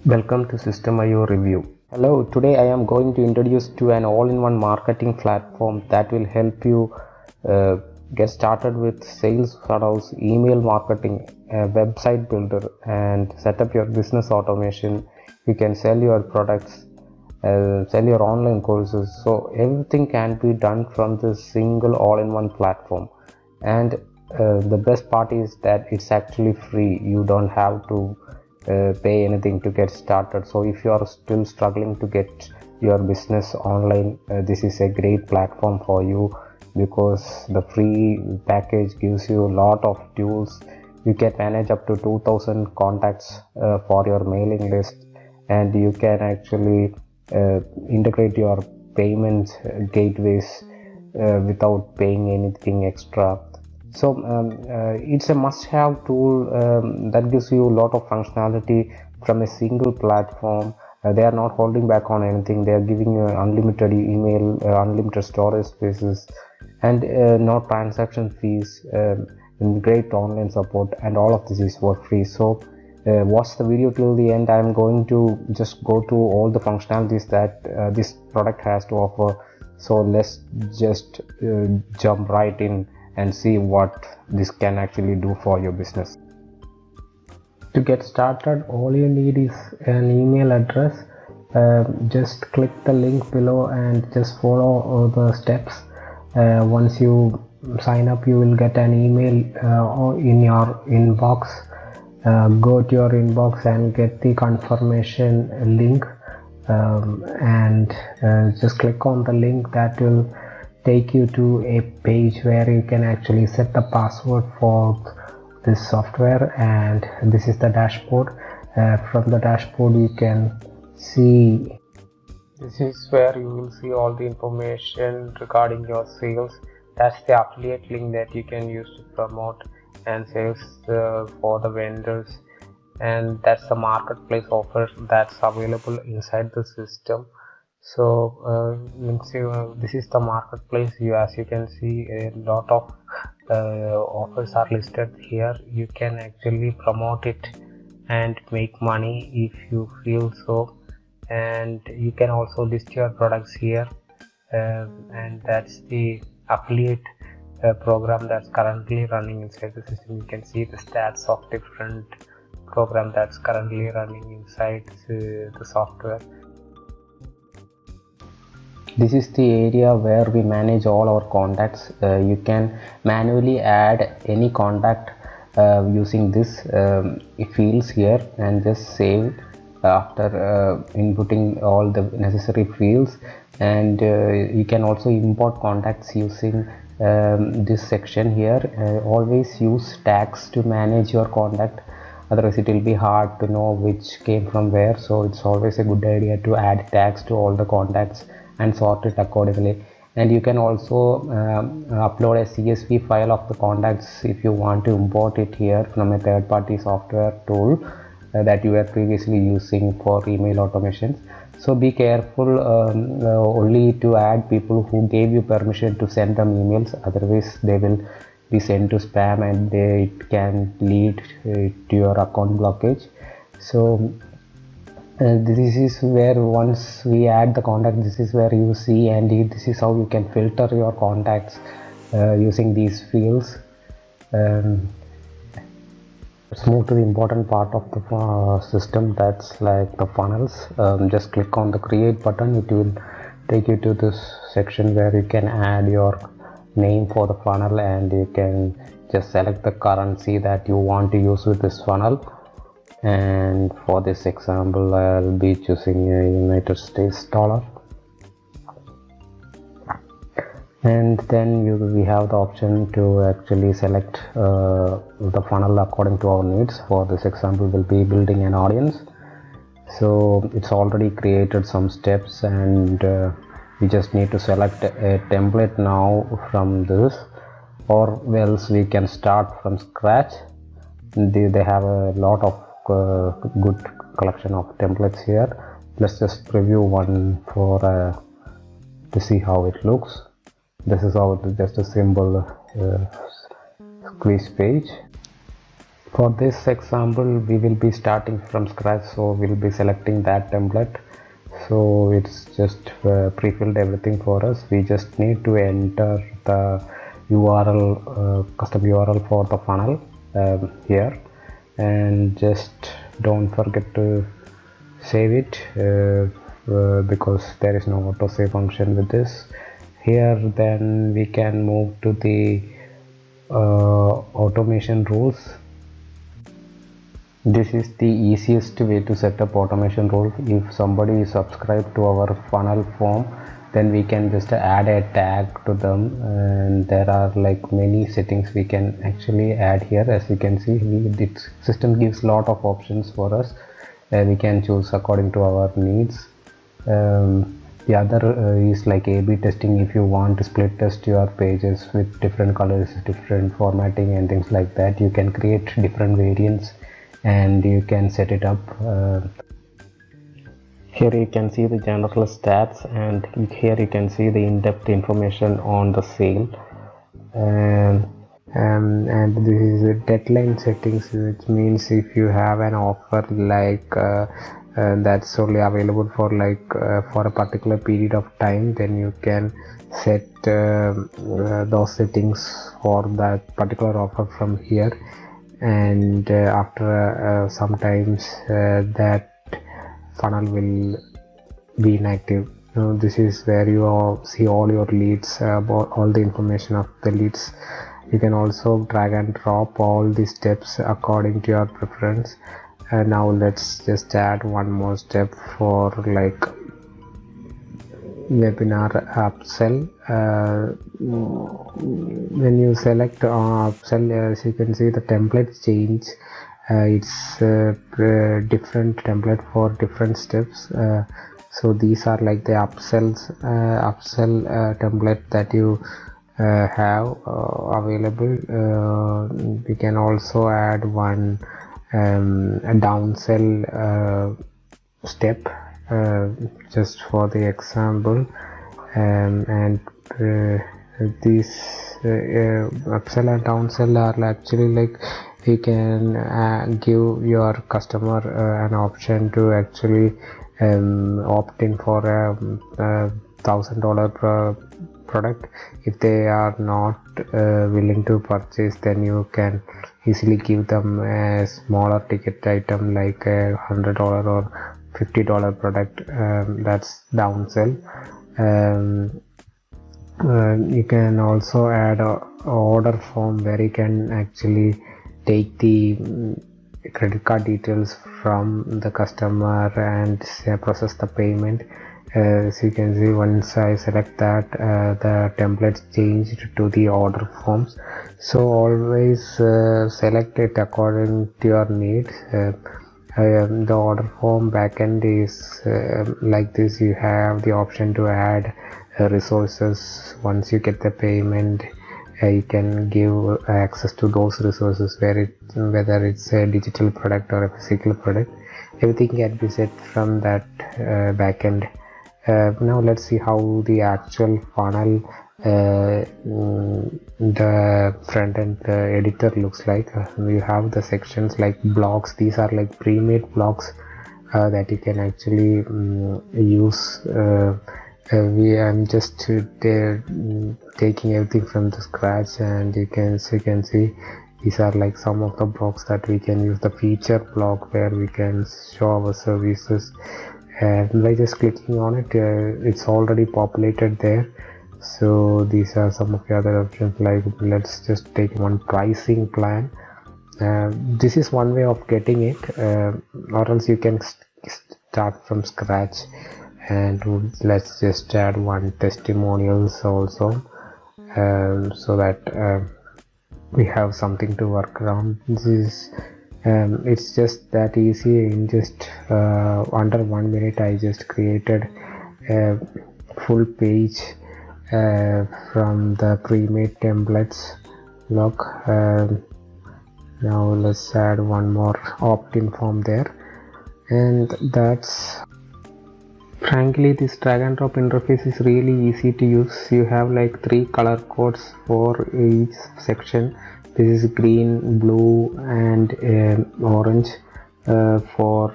Welcome to Systeme review. Hello, today I am going to introduce to an all-in-one marketing platform that will help you get started with sales funnels, email marketing, website builder, and set up your business automation. You can sell your products, sell your online courses. So everything can be done from this single all-in-one platform. And the best part is that it's actually free. You don't have to pay anything to get started. So if you are still struggling to get your business online, this is a great platform for you, because the free package gives you a lot of tools. You can manage up to 2000 contacts for your mailing list, and you can actually integrate your payment gateways without paying anything extra. So it's a must-have tool that gives you a lot of functionality from a single platform. They are not holding back on anything. They are giving you unlimited email, unlimited storage spaces, and no transaction fees, and great online support, and all of this is for free. So watch the video till the end. I am going to just go through all the functionalities that this product has to offer. So let's just jump right in and see what this can actually do for your business. To get started, all you need is an email address. Just click the link below and just follow all the steps. Once you sign up, you will get an email in your inbox. Go to your inbox and get the confirmation link, and just click on the link. That will take you to a page where you can actually set the password for this software, and this is the dashboard. From the dashboard you can see, this is where you will see all the information regarding your sales. That's the affiliate link that you can use to promote and sales for the vendors, and that's the marketplace offer that's available inside the system. So this is the marketplace. As you can see, a lot of offers are listed here. You can actually promote it and make money if you feel so, and you can also list your products here, and that's the affiliate program that's currently running inside the system. You can see the stats of different program that's currently running inside the software. This is the area where we manage all our contacts. You can manually add any contact using this fields here, and just save after inputting all the necessary fields. And you can also import contacts using this section here. Always use tags to manage your contact, otherwise it will be hard to know which came from where. So it's always a good idea to add tags to all the contacts and sort it accordingly. And you can also upload a CSV file of the contacts if you want to import it here from a third-party software tool that you were previously using for email automations. So be careful only to add people who gave you permission to send them emails, otherwise they will be sent to spam, and it can lead to your account blockage. So this is where, once we add the contact, this is where you see, and this is how you can filter your contacts using these fields. Let's move to the important part of the system, that's like the funnels. Just click on the create button. It will take you to this section where you can add your name for the funnel, and you can just select the currency that you want to use with this funnel. And for this example, I'll be choosing a United States dollar. And then we have the option to actually select the funnel according to our needs. For this example, we'll be building an audience. So it's already created some steps, and we just need to select a template now from this, or else we can start from scratch. They have a lot of good collection of templates here. Let's just preview one for to see how it looks. This is how it is, just a simple squeeze page. For this example we will be starting from scratch, so we'll be selecting that template. So it's just pre-filled everything for us. We just need to enter the URL, custom URL for the funnel here, and just don't forget to save it because there is no autosave function with this here. Then we can move to the automation rules. This is the easiest way to set up automation rules. If somebody is subscribed to our funnel form, then we can just add a tag to them, and there are like many settings we can actually add here. As you can see, the system gives a lot of options for us. We can choose according to our needs. The other is like A/B testing. If you want to split test your pages with different colors, different formatting and things like that, you can create different variants and you can set it up. Here you can see the general stats, and here you can see the in-depth information on the sale. And this is the deadline settings, which means if you have an offer like that's only available for for a particular period of time, then you can set those settings for that particular offer from here. And after sometimes that funnel will be inactive. This is where you see all your leads, about all the information of the leads. You can also drag and drop all the steps according to your preference. Now let's just add one more step for like webinar upsell. When you select upsell, as you can see, the templates change. It's different template for different steps. So these are like the upsell template that you have available. We can also add one a downsell step just for the example, and these upsell and downsell are actually like you can give your customer an option to actually opt in for a $1,000 product. If they are not willing to purchase, then you can easily give them a smaller ticket item like a $100 or $50 product. That's downsell. You can also add a order form where you can actually take the credit card details from the customer and process the payment. As you can see, once I select that, the templates changed to the order forms. So always select it according to your needs. The order form backend is like this. You have the option to add resources. Once you get the payment, you can give access to those resources, whether it's a digital product or a physical product. Everything can be set from that backend. Now let's see how the actual funnel, the front end editor looks like. We have the sections like blocks. These are like pre-made blocks that you can actually use. I'm just taking everything from the scratch, and you can see these are like some of the blocks that we can use. The feature block where we can show our services, and by just clicking on it, it's already populated there. So these are some of the other options. Like let's just take one pricing plan. This is one way of getting it, or else you can start from scratch. And let's just add one testimonials also, so that we have something to work around. This is it's just that easy. In just under 1 minute I just created a full page from the pre-made templates. Look, now let's add one more opt-in form there, and that's frankly this drag and drop interface is really easy to use. You have like 3 color codes for each section. This is green, blue and orange for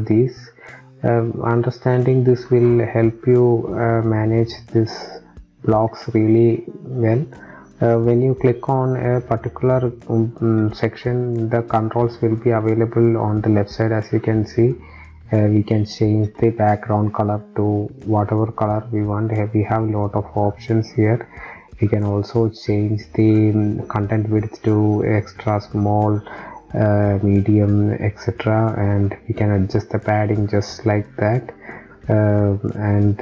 these. Understanding this will help you manage this blocks really well. When you click on a particular section, the controls will be available on the left side. As you can see, we can change the background color to whatever color we want. We have a lot of options here. We can also change the content width to extra small, medium, etc., and we can adjust the padding just like that, and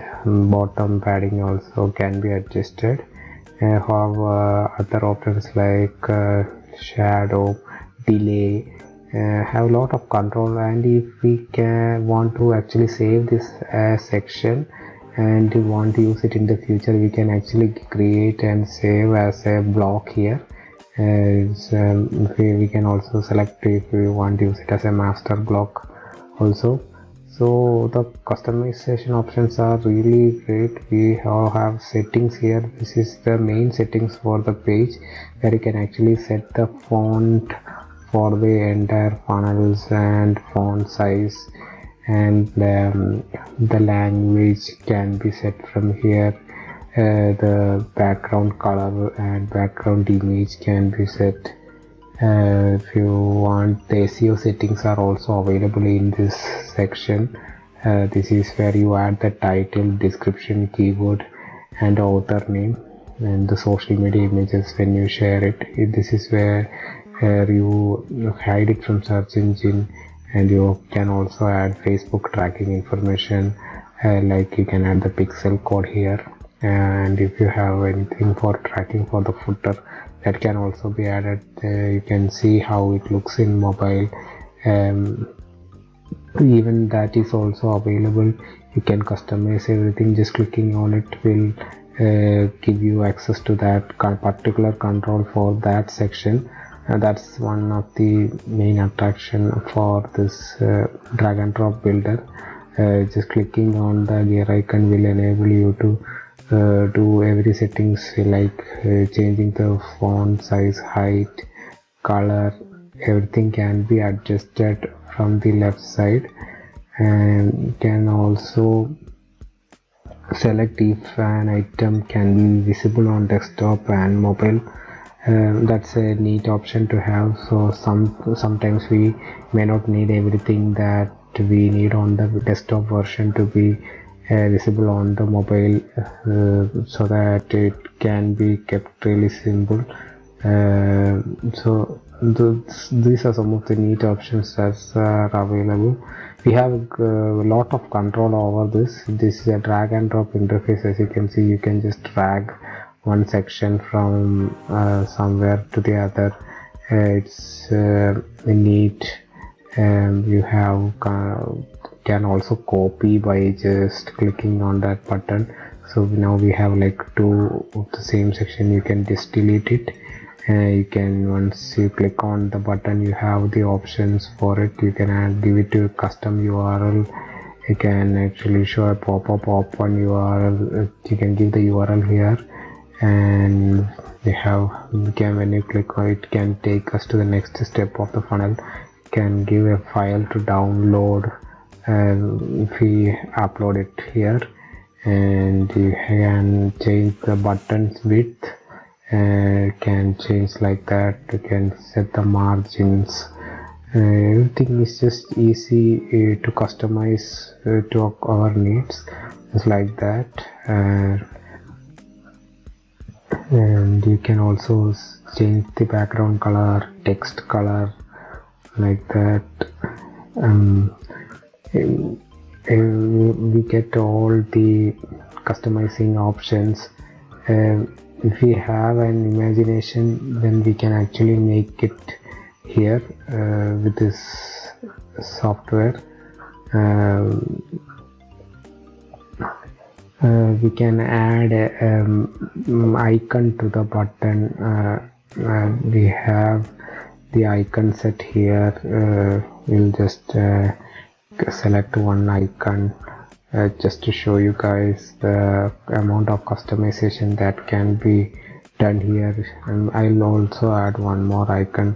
bottom padding also can be adjusted. Have other options like shadow, delay, have a lot of control. And if we want to actually save this section and we want to use it in the future, we can actually create and save as a block here. We can also select if we want to use it as a master block also. So the customization options are really great. We have settings here. This is the main settings for the page, where you can actually set the font for the entire funnels and font size, and the language can be set from here. The background color and background image can be set. If you want, the SEO settings are also available in this section. This is where you add the title, description, keyword and author name, and the social media images when you share it. This is where you hide it from search engine, and you can also add Facebook tracking information, like you can add the pixel code here. And if you have anything for tracking for the footer, that can also be added. You can see how it looks in mobile, even that is also available. You can customize everything. Just clicking on it will give you access to that particular control for that section. That's one of the main attraction for this drag and drop builder. Just clicking on the gear icon will enable you to do every settings, like changing the font size, height, color. Everything can be adjusted from the left side, and you can also select if an item can be visible on desktop and mobile. That's a neat option to have. So sometimes we may not need everything that we need on the desktop version to be visible on the mobile, so that it can be kept really simple. So these are some of the neat options that are available. We have a lot of control over this. This is a drag and drop interface. As you can see, you can just drag one section from somewhere to the other. It's neat. You have can also copy by just clicking on that button. So now we have like two of the same section. You can just delete it. You can, once you click on the button, you have the options for it. You can give it to a custom URL. You can actually show a pop-up open URL. You can give the URL here, and when you click on it, can take us to the next step of the funnel. You can give a file to download, if we upload it here, and you can change the button's width. Can change like that. You can set the margins. Everything is just easy to customize to our needs, just like that. And you can also change the background color, text color, like that. We get all the customizing options. If we have an imagination, then we can actually make it here with this software. We can add icon to the button. We have the icon set here. We'll just select one icon just to show you guys the amount of customization that can be done here, and I'll also add one more icon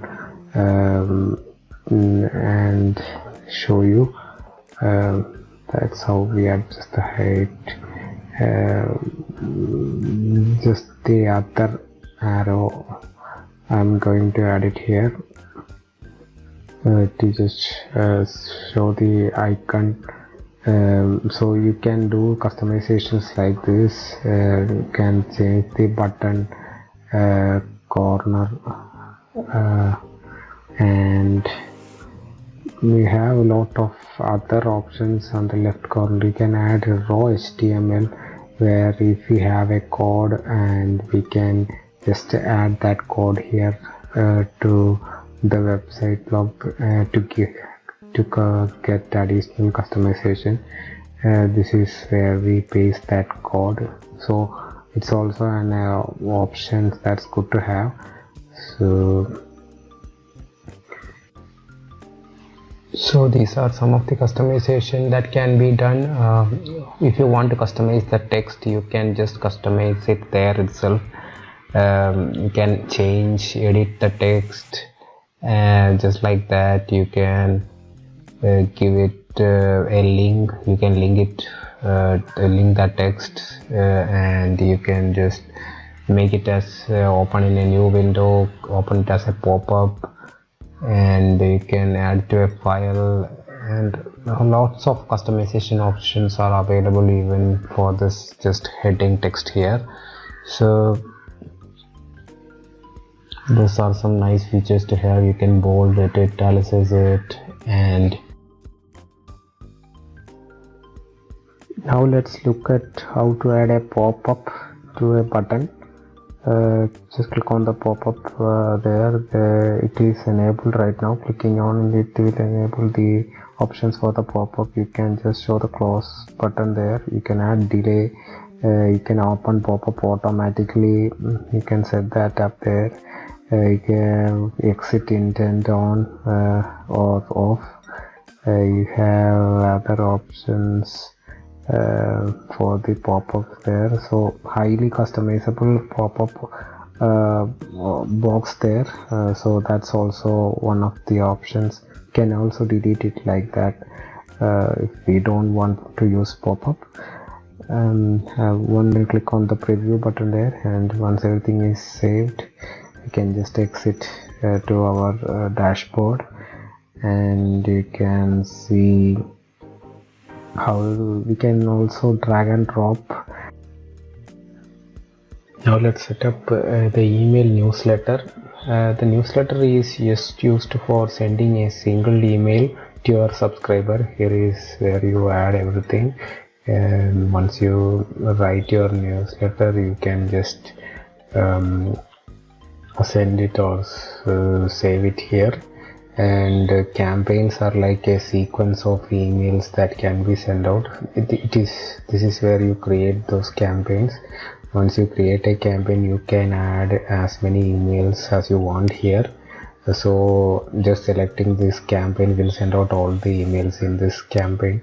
and show you. That's how we adjust the height. Just the other arrow, I'm going to add it here to just show the icon. So you can do customizations like this. You can change the button corner, and we have a lot of other options on the left corner. You can add a raw HTML, where if we have a code, and we can just add that code here to the website blog to get additional customization. This is where we paste that code, so it's also an option that's good to have. So these are some of the customization that can be done. If you want to customize the text, you can just customize it there itself. You can edit the text, and just like that you can give it a link. You can link that text, and you can just make it as open in a new window, open it as a pop-up, and you can add to a file, and lots of customization options are available even for this just heading text here. So those are some nice features to have. You can bold it, italicize it, and now let's look at how to add a pop-up to a button. Just click on the pop-up there. It is enabled right now. Clicking on it will enable the options for the pop-up. You can just show the close button there. You can add delay. You can open pop-up automatically. You can set that up there. You can exit intent on or off. You have other options for the pop-up there, so highly customizable pop-up box there. So that's also one of the options. You can also delete it like that if we don't want to use pop-up. One will click on the preview button there, and once everything is saved, you can just exit to our dashboard, and you can see how we can also drag and drop. Now let's set up the email newsletter. The newsletter is just used for sending a single email to your subscriber. Here is where you add everything, and once you write your newsletter, you can just send it or save it here. And campaigns are like a sequence of emails that can be sent out. This is where you create those campaigns. Once you create a campaign, you can add as many emails as you want here. So just selecting this campaign will send out all the emails in this campaign.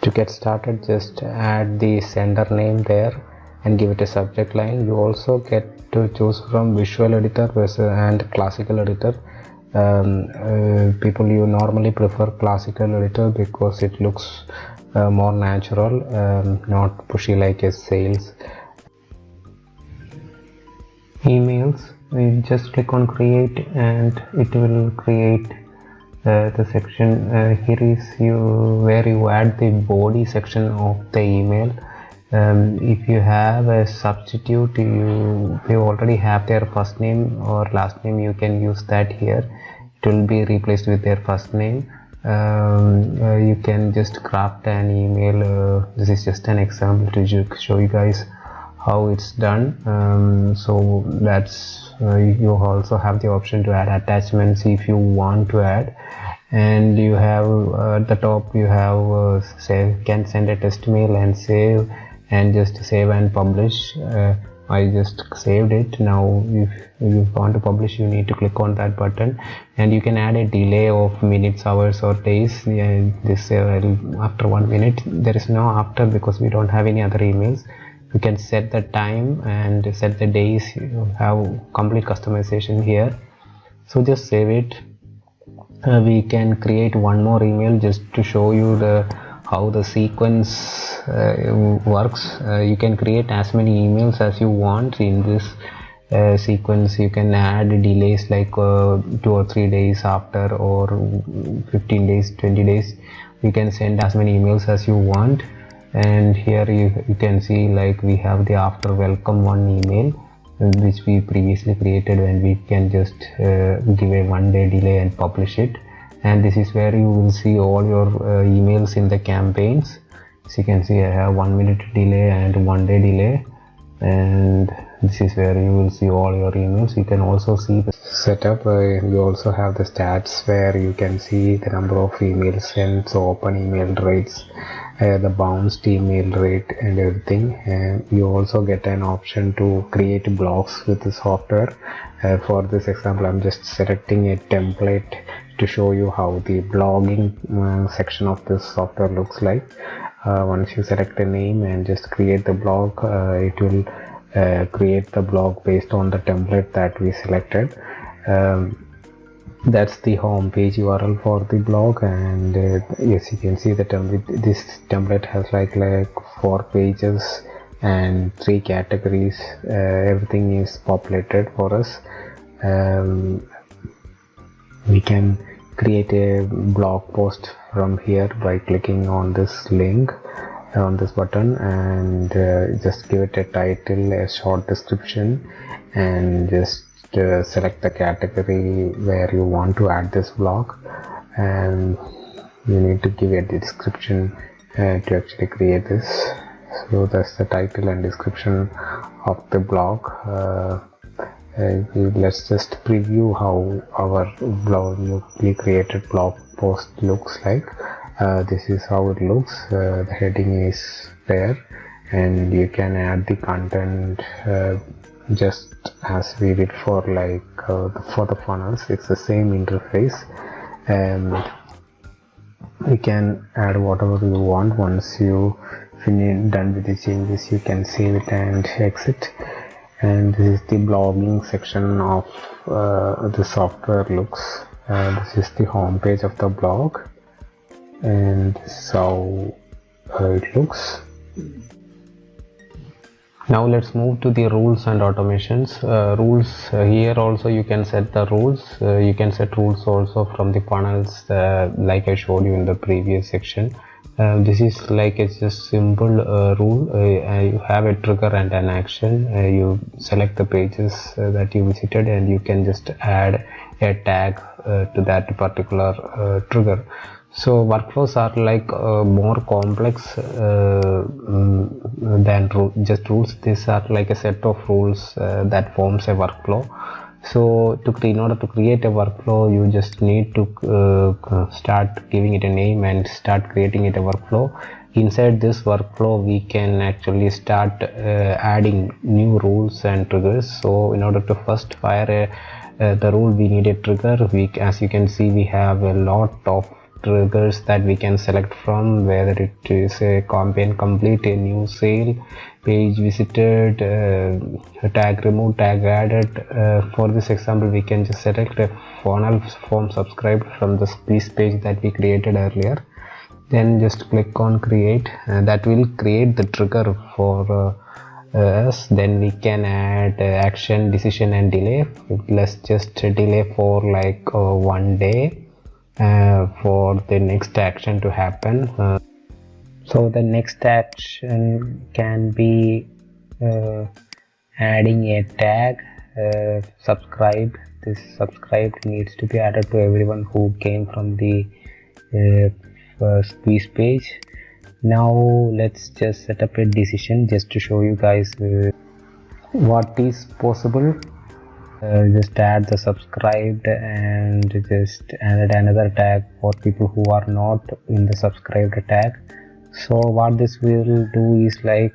To get started, just add the sender name there and give it a subject line. You also get to choose from visual editor and classical editor. People you normally prefer classical editor because it looks more natural, not pushy like a sales. Emails, you just click on create and it will create the section. Here is where you add the body section of the email. If you have a substitute, you already have their first name or last name, you can use that here. It will be replaced with their first name. You can just craft an email. This is just an example to show you guys how it's done. So that's you also have the option to add attachments if you want to add, and you have at the top you have can send a test mail and save, and just save and publish. I just saved it. Now if you want to publish, you need to click on that button, and you can add a delay of minutes, hours or days. This after 1 minute. There is no after because we don't have any other emails. You can set the time and set the days. You have complete customization here. So just save it. We can create one more email just to show you how the sequence works. You can create as many emails as you want in this sequence. You can add delays like 2 or 3 days after, or 15 days, 20 days. You can send as many emails as you want. And here you can see, like, we have the after welcome one email which we previously created, and we can just give a 1 day delay and publish it. And this is where you will see all your emails in the campaigns. As you can see, I have 1 minute delay and 1 day delay, and this is where you will see all your emails. You can also see the setup. You also have the stats where you can see the number of emails sent, so open email rates, the bounced email rate and everything. And you also get an option to create blogs with the software. For this example, I'm just selecting a template to show you how the blogging section of this software looks like. Once you select a name and just create the blog, it will create the blog based on the template that we selected. That's the home page URL for the blog. And yes, you can see the this template has like 4 pages and 3 categories. Everything is populated for us. We can create a blog post from here by clicking on this link, on this button, and just give it a title, a short description, and just select the category where you want to add this blog. And you need to give a description to actually create this. So that's the title and description of the blog. Let's just preview how our newly created blog post looks like. This is how it looks. The heading is there, and you can add the content just as we did for the funnels. It's the same interface, and you can add whatever you want. Once you done with the changes, you can save it and exit. And this is the blogging section of the software looks. This is the home page of the blog, and this is how it looks. Now let's move to the rules and automations. Rules, here also you can set the rules. You can set rules also from the funnels, like I showed you in the previous section. This is like it's just simple rule. You have a trigger and an action. You select the pages that you visited, and you can just add a tag to that particular trigger. So workflows are like more complex than just rules. These are like a set of rules that forms a workflow. So in order to create a workflow, you just need to start giving it a name and start creating it a workflow. Inside this workflow, we can actually start adding new rules and triggers. So in order to first fire the rule, we need a trigger. As you can see, we have a lot of triggers that we can select from, whether it is a campaign complete, a new sale, page visited, tag removed, tag added. For this example, we can just select a funnel form subscribed from this page that we created earlier. Then just click on create, and that will create the trigger for us. Then we can add action, decision and delay. Let's just delay for like 1 day for the next action to happen. So the next action can be adding a tag, subscribe. This subscribed needs to be added to everyone who came from the squeeze page. Now let's just set up a decision just to show you guys what is possible. Just add the subscribed and just add another tag for people who are not in the subscribed tag. So what this will do is like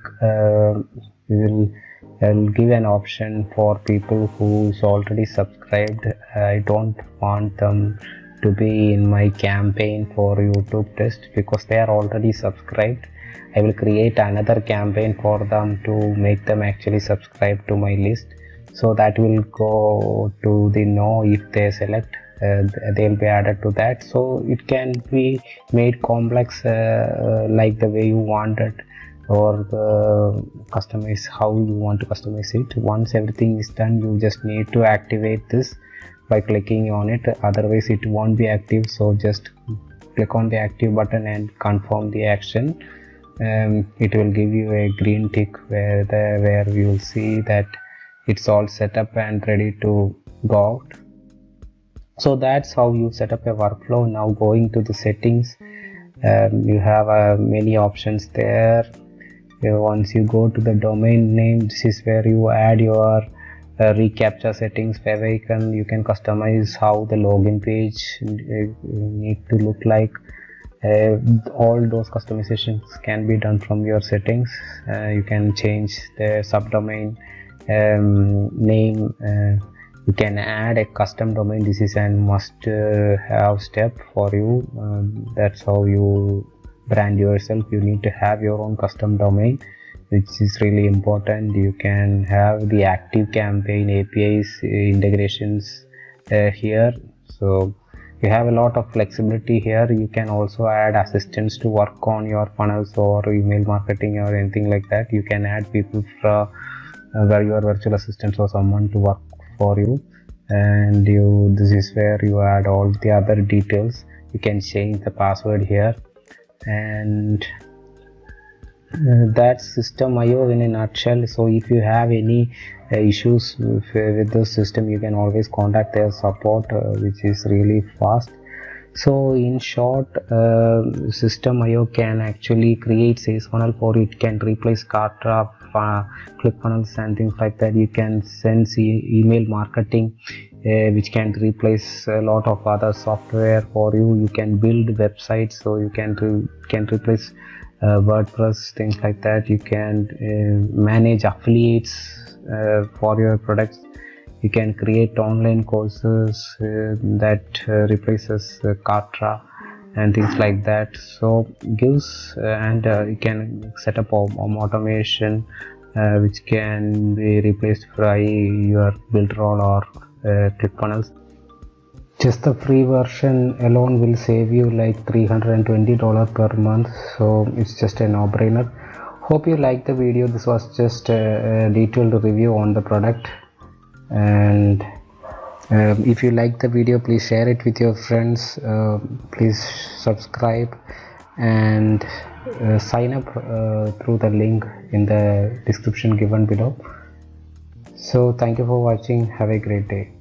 we will I'll give an option for people who is already subscribed. I don't want them to be in my campaign for YouTube test because they are already subscribed. I will create another campaign for them to make them actually subscribe to my list, so that will go to the no. If they select, they'll be added to that. So it can be made complex like the way you want it, or customize how you want to customize it. Once everything is done, you just need to activate this by clicking on it, otherwise it won't be active. So just click on the active button and confirm the action. It will give you a green tick where you will see that it's all set up and ready to go out. So that's how you set up a workflow. Now going to the settings, you have many options there. Once you go to the domain name, this is where you add your reCAPTCHA settings, where you can customize how the login page need to look like. All those customizations can be done from your settings. You can change the subdomain name. You can add a custom domain. This is a must have step for you. That's how you brand yourself. You need to have your own custom domain, which is really important. You can have the active campaign APIs integrations here. So you have a lot of flexibility here. You can also add assistants to work on your funnels or email marketing or anything like that. You can add people from where your virtual assistants or someone to work for you, and this is where you add all the other details. You can change the password here, and that's Systeme.io in a nutshell. So if you have any issues with the system, you can always contact their support, which is really fast. So in short, Systeme.io can actually create sales funnel for you. It can replace Kartra, ClickFunnels and things like that. You can send email marketing, which can replace a lot of other software for you. You can build websites, so you can replace WordPress, things like that. You can manage affiliates for your products. You can create online courses that replaces Kartra and things like that. So gives and you can set up automation which can be replaced by your Builderall or ClickFunnels. Just the free version alone will save you like $320 per month, so it's just a no-brainer. Hope you liked the video. This was just a detailed review on the product, and if you like the video, please share it with your friends. Please subscribe and sign up through the link in the description given below. So thank you for watching. Have a great day.